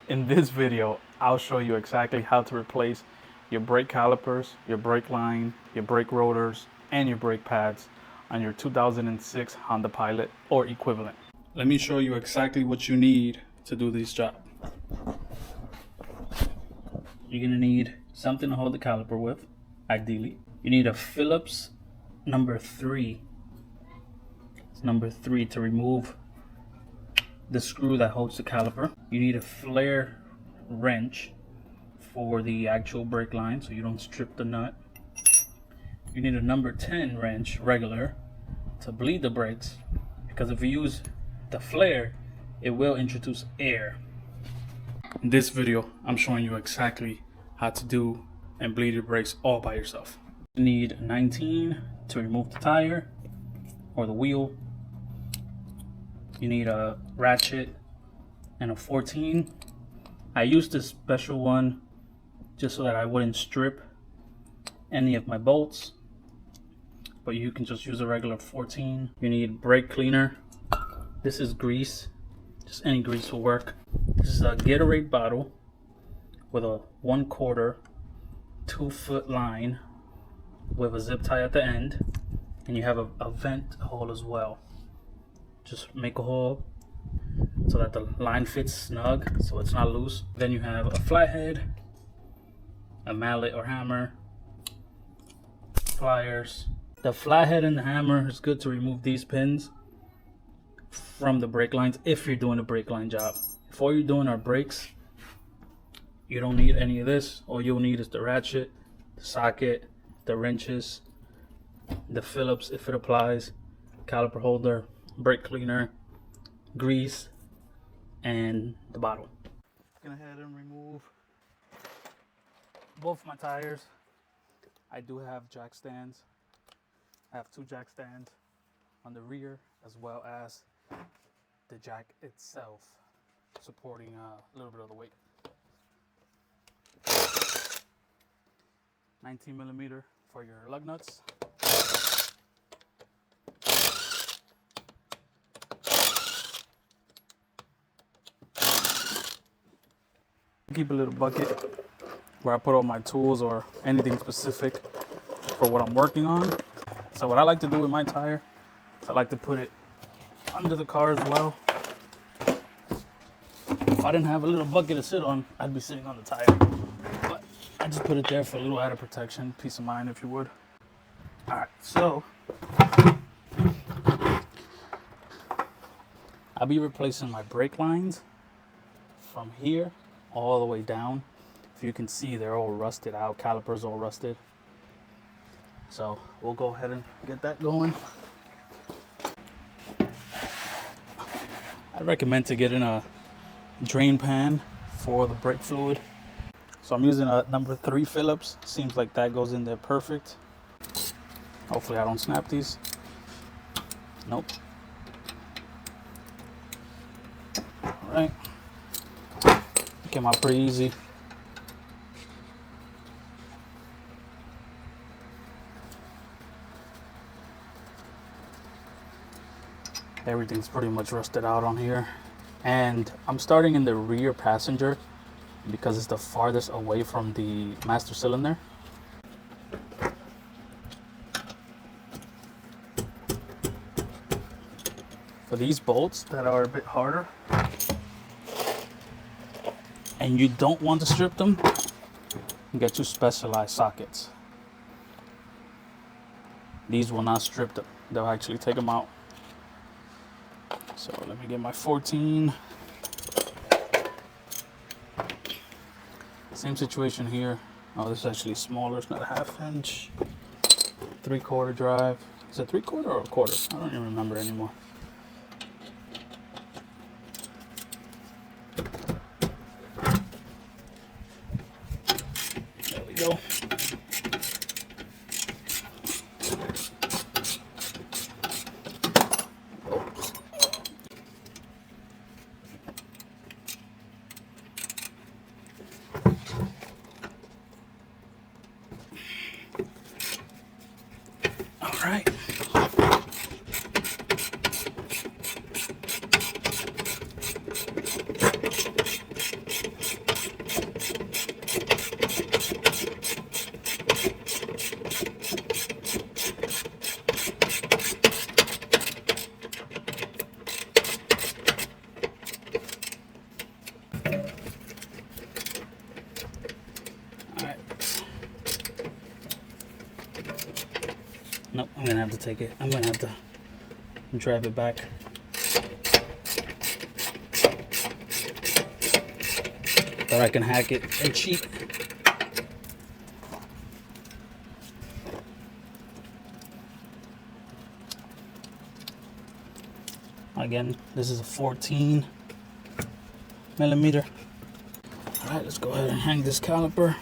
In this video, I'll show you exactly how to replace your brake calipers, your brake line, your brake rotors, and your brake pads on your 2006 Honda Pilot or equivalent. Let me show you exactly what you need to do this job. You're gonna need something to hold the caliper with, ideally. You need a Phillips number 3. It's number 3 to remove the screw that holds the caliper. You need a flare wrench for the actual brake line so you don't strip the nut. You need a number 10 wrench, regular, to bleed the brakes, because if you use the flare, it will introduce air. In this video, I'm showing you exactly how to do and bleed your brakes all by yourself. You need a 19 to remove the tire or the wheel. You need a ratchet and a 14. I used this special one just so that I wouldn't strip any of my bolts, but you can just use a regular 14. You need brake cleaner. This is grease, just any grease will work. This is a Gatorade bottle with a 1/4 2-foot line with a zip tie at the end, and you have a vent hole as well. Just make a hole so that the line fits snug, so it's not loose. Then you have a flathead, a mallet or hammer, pliers. The flathead and the hammer is good to remove these pins from the brake lines if you're doing a brake line job. If all you're doing are brakes, you don't need any of this. All you'll need is the ratchet, the socket, the wrenches, the Phillips if it applies, caliper holder, brake cleaner, grease, and the bottle. I'm gonna go ahead and remove both my tires. I do have jack stands. I have 2 jack stands on the rear, as well as the jack itself supporting a little bit of the weight. 19mm for your lug nuts. Keep a little bucket where I put all my tools or anything specific for what I'm working on. So what I like to do with my tire is I like to put it under the car as well. If I didn't have a little bucket to sit on, I'd be sitting on the tire. But I just put it there for a little added protection, peace of mind if you would. Alright, so I'll be replacing my brake lines from here all the way down. If you can see, they're all rusted out, calipers all rusted. So we'll go ahead and get that going. I recommend to get in a drain pan for the brake fluid. So I'm using a number 3 Phillips. Seems like that goes in there perfect. Hopefully I don't snap these. Nope. All right. Came out pretty easy. Everything's pretty much rusted out on here. And I'm starting in the rear passenger because it's the farthest away from the master cylinder. For these bolts that are a bit harder, and you don't want to strip them, you get 2 specialized sockets. These will not strip them, they'll actually take them out. So let me get my 14. Same situation here. Oh, this is actually smaller, it's not a 1/2 inch. 3/4 drive. Is it 3/4 or a 1/4? I don't even remember anymore. There we go. All right. Nope, I'm gonna have to take it. I'm gonna have to drive it back. But I can hack it and cheat. Again, this is a 14 millimeter. All right, let's go ahead and hang this caliper.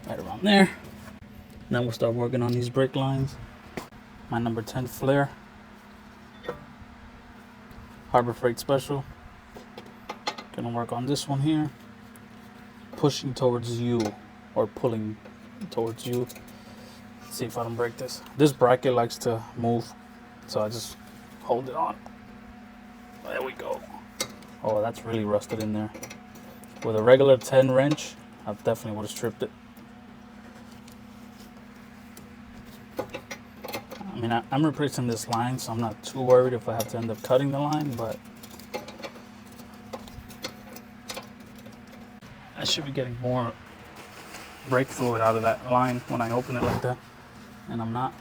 Right around there. Then we'll start working on these brake lines. My number 10 flare. Harbor Freight Special. Gonna work on this one here. Pushing towards you, or pulling towards you. See if I don't break this. This bracket likes to move, so I just hold it on. There we go. Oh, that's really rusted in there. With a regular 10 wrench, I definitely would have stripped it. I mean, I'm replacing this line, so I'm not too worried if I have to end up cutting the line, but I should be getting more brake fluid out of that line when I open it like that, and I'm not.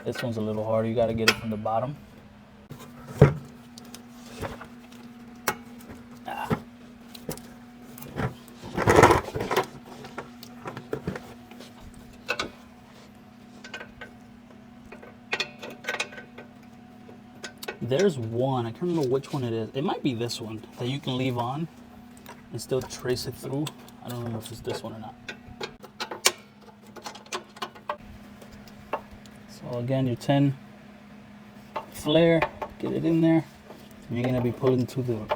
This one's a little harder. You got to get it from the bottom. There's one, I can't remember which one it is. It might be this one that you can leave on and still trace it through. I don't know if it's this one or not. So again, your 10 flare, get it in there. And you're gonna be pulling towards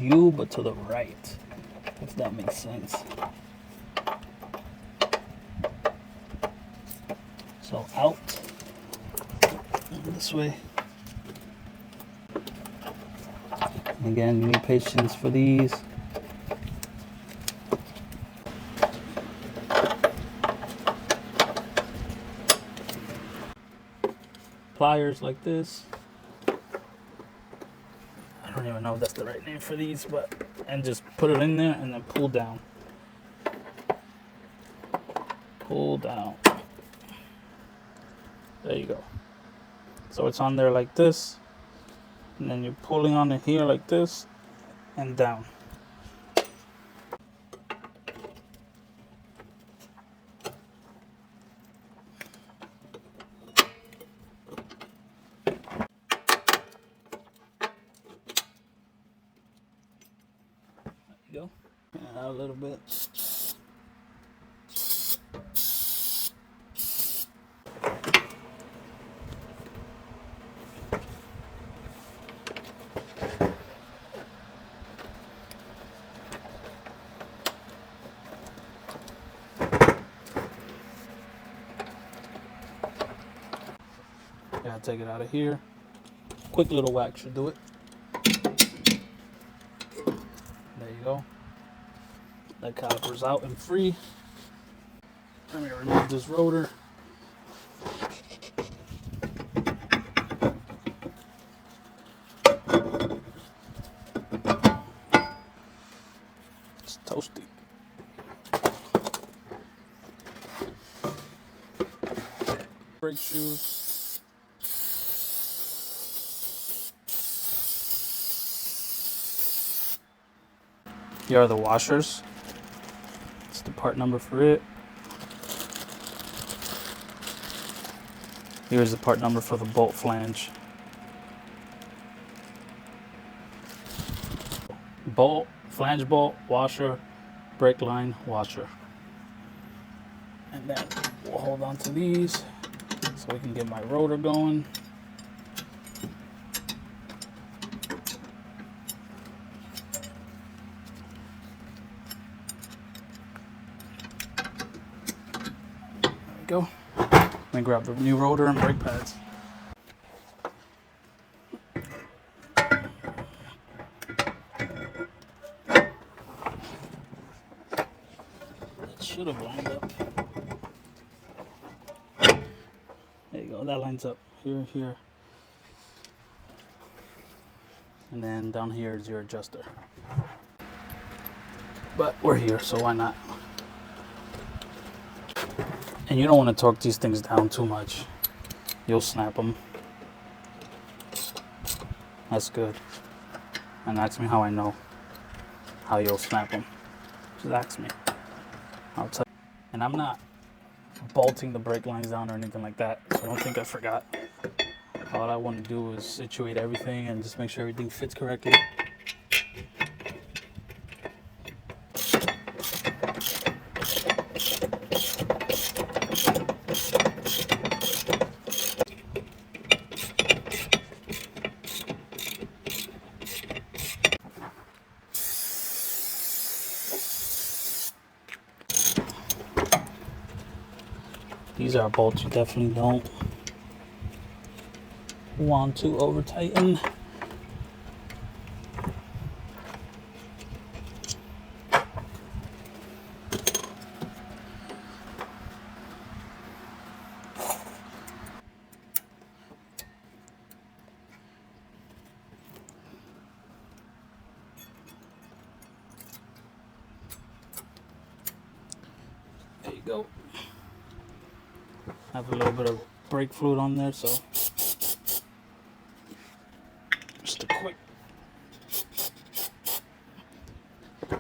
you, but to the right, if that makes sense. So out, this way. Again, you need patience for these. Pliers like this. I don't even know if that's the right name for these, but, and just put it in there and then pull down. Pull down. There you go. So it's on there like this. And then you're pulling on it here like this and down. There you go. Out a little bit. Gotta take it out of here. Quick little whack should do it. There you go. That caliper's out and free. Let me remove this rotor. It's toasty. Brake shoes. Here are the washers. It's the part number for it. Here's the part number for the bolt flange. Bolt, flange bolt, washer, brake line, washer. And then we'll hold on to these so we can get my rotor going. Go. Let me grab the new rotor and brake pads. That should have lined up. There you go. That lines up here, here. And then down here is your adjuster. but we're here, so why not? And you don't want to torque these things down too much. You'll snap them. That's good. And ask me how I know how you'll snap them. Just ask me. I'll tell you. And I'm not bolting the brake lines down or anything like that, so don't think I forgot. All I want to do is situate everything and just make sure everything fits correctly. These are bolts you definitely don't want to over tighten. There you go. Have a little bit of brake fluid on there, so just a quick.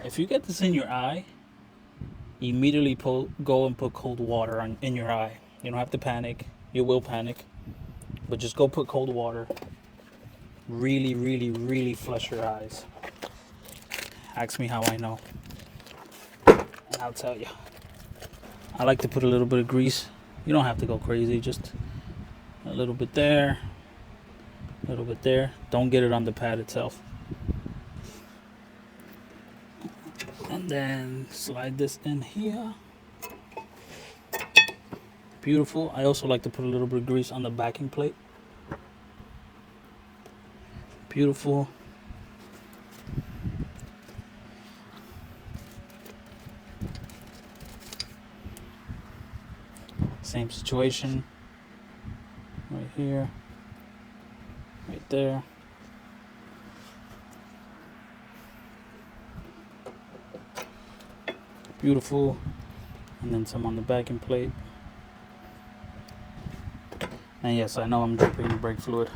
If you get this in your eye, immediately go and put cold water in your eye. You don't have to panic. You will panic, but just go put cold water. Really, really, really flush your eyes. Ask me how I know, and I'll tell you. I like to put a little bit of grease. You don't have to go crazy, just a little bit there, a little bit there. Don't get it on the pad itself. And then slide this in here. Beautiful. I also like to put a little bit of grease on the backing plate. Beautiful. Same situation, right here, right there. Beautiful. And then some on the backing plate. And yes, I know I'm dripping brake fluid.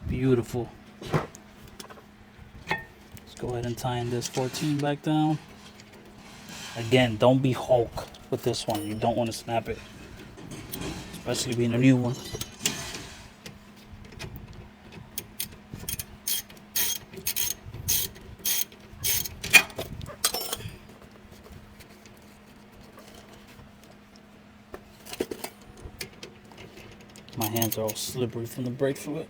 Beautiful. Go ahead and tighten this 14 back down. Again, don't be Hulk with this one. You don't want to snap it, especially being a new one. My hands are all slippery from the brake fluid.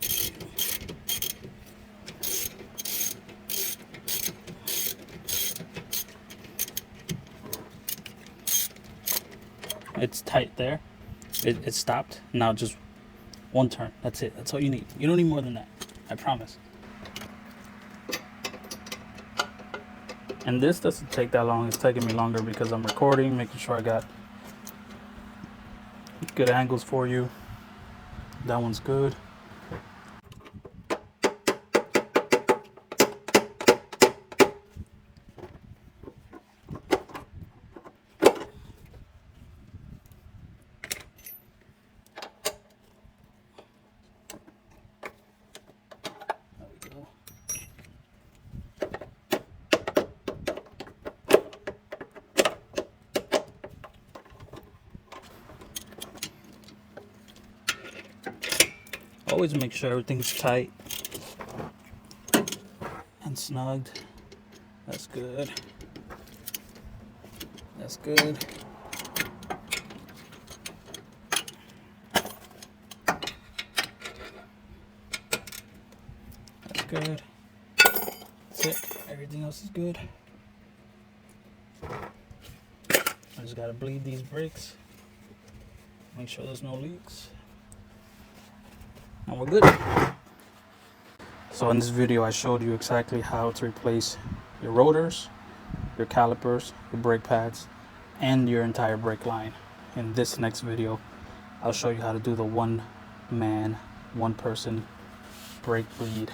It's tight there. It stopped. Now just one turn. That's it. That's all you need. You don't need more than that. I promise. And this doesn't take that long. It's taking me longer because I'm recording, making sure I got good angles for you. That one's good. Always make sure everything's tight and snugged. That's good. That's good. That's good. That's it. Everything else is good. I just gotta bleed these brakes. Make sure there's no leaks. And we're good. So in this video I showed you exactly how to replace your rotors, your calipers, your brake pads, and your entire brake line. In this next video I'll show you how to do the one man, one person brake bleed.